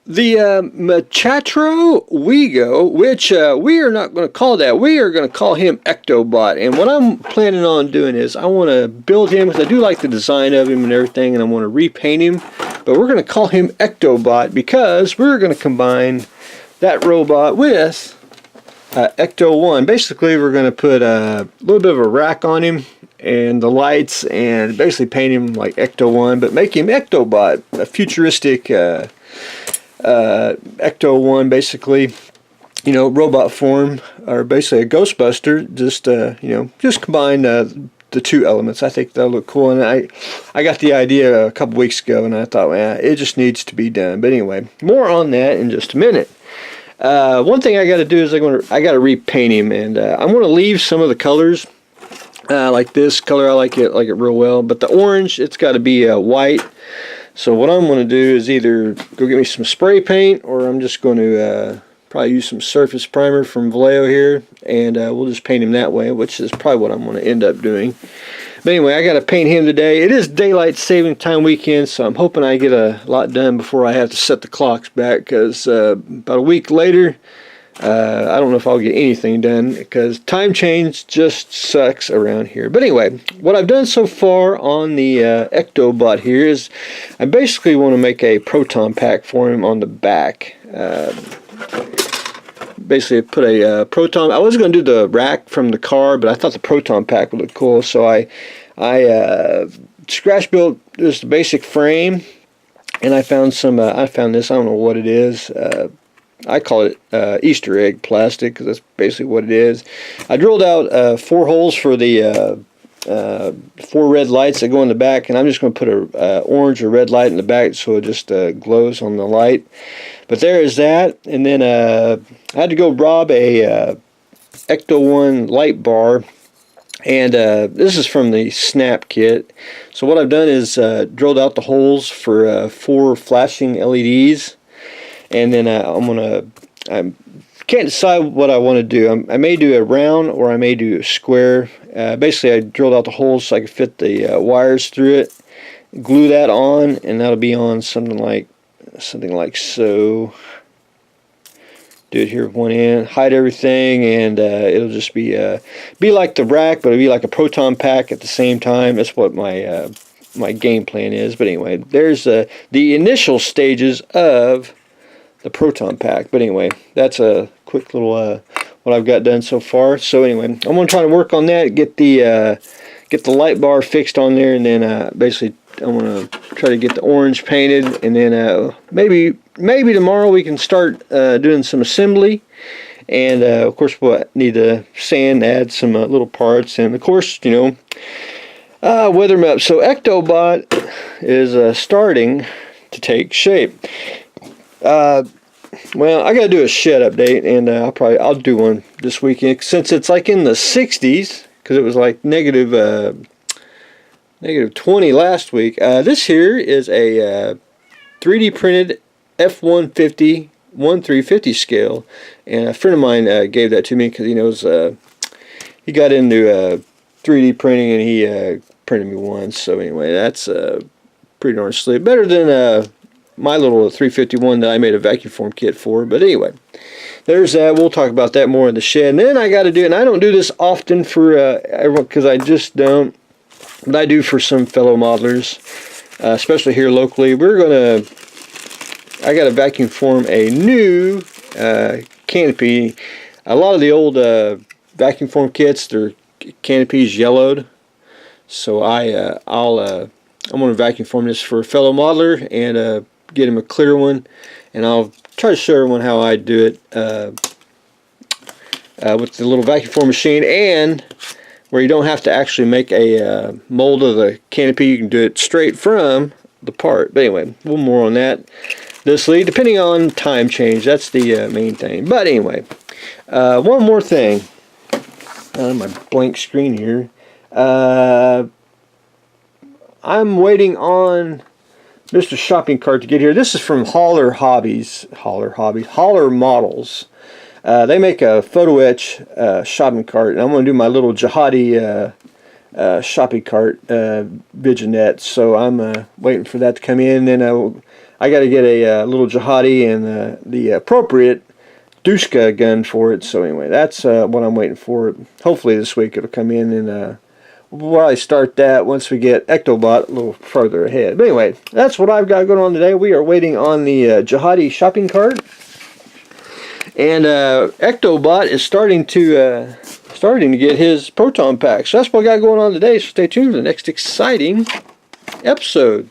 The Machatro Wego, which we are not going to call that. We are going to call him Ectobot. And what I'm planning on doing is I want to build him, because I do like the design of him and everything, and I want to repaint him. But we're going to call him Ectobot because we're going to combine that robot with Ecto1. Basically, we're going to put a little bit of a rack on him and the lights, and basically paint him like Ecto1, but make him Ectobot, a futuristic Ecto1, basically, you know, robot form, or basically a Ghostbuster. Just you know, just combine the two elements. I think that'll look cool, and I got the idea a couple weeks ago, and I thought, well, it just needs to be done. But anyway, more on that in just a minute. One thing I got to do is I got to repaint him, and I'm going to leave some of the colors like this color. I like it real well, but the orange, it's got to be white. So what I'm going to do is either go get me some spray paint, or I'm just going to probably use some surface primer from Vallejo here, and we'll just paint him that way, which is probably what I'm going to end up doing. But anyway, I got to paint him today. It is daylight saving time weekend, so I'm hoping I get a lot done before I have to set the clocks back, because about a week later, I don't know if I'll get anything done, because time change just sucks around here. But anyway, what I've done so far on the Ectobot here is I basically want to make a proton pack for him on the back. Basically put a proton. I was going to do the rack from the car, but I thought the proton pack would look cool, so I scratch built just the basic frame, and I found this. I don't know what it is. I call it Easter egg plastic, because that's basically what it is. I drilled out 4 holes for the 4 red lights that go in the back, and I'm just going to put a orange or red light in the back so it just glows on the light. But there is that, and then I had to go rob a Ecto1 light bar, and this is from the Snap kit. So what I've done is drilled out the holes for 4 flashing LEDs. And then I can't decide what I want to do. I may do a round, or I may do a square. Basically, I drilled out the holes so I could fit the wires through it. Glue that on, and that'll be on something like so. Do it here with one end, hide everything, and it'll just be like the rack, but it'll be like a proton pack at the same time. That's what my game plan is. But anyway, there's the initial stages of the proton pack. But anyway, that's a quick little what I've got done so far. So anyway, I'm going to try to work on that, get the light bar fixed on there, and then basically I'm going to try to get the orange painted, and then maybe tomorrow we can start doing some assembly. And of course we'll need to sand, add some little parts, and of course, you know, weather them up. So Ectobot is starting to take shape. Well, I gotta do a shed update, and I'll do one this weekend, since it's like in the 60s, because it was like negative 20 last week. This here is a 3D printed F150 1/350 scale, and a friend of mine gave that to me because he knows he got into 3D printing, and he printed me one. So anyway, that's pretty darn slick, better than my little 351 that I made a vacuum form kit for. But anyway, there's that. We'll talk about that more in the shed. And then I got to do, and I don't do this often for everyone, because I just don't, but I do for some fellow modelers, especially here locally. I got to vacuum form a new canopy. A lot of the old vacuum form kits, their canopy's yellowed, so I'm going to vacuum form this for a fellow modeler, and get him a clear one, and I'll try to show everyone how I do it with the little vacuum form machine, and where you don't have to actually make a mold of the canopy. You can do it straight from the part. But anyway, a little more on that this week, depending on time change. That's the main thing. But anyway, one more thing on my blank screen here. I'm waiting on Mr. Shopping Cart to get here. This is from Holler Models. They make a photo etch shopping cart, and I'm going to do my little jihadi shopping cart vignette. So I'm waiting for that to come in. And then I got to get a little jihadi and the appropriate Dushka gun for it. So anyway, that's what I'm waiting for. Hopefully this week it'll come in, and we'll probably start that once we get Ectobot a little further ahead. But anyway, that's what I've got going on today. We are waiting on the jihadi shopping cart, and Ectobot is starting to get his proton pack. So that's what I got going on today. So stay tuned for the next exciting episode.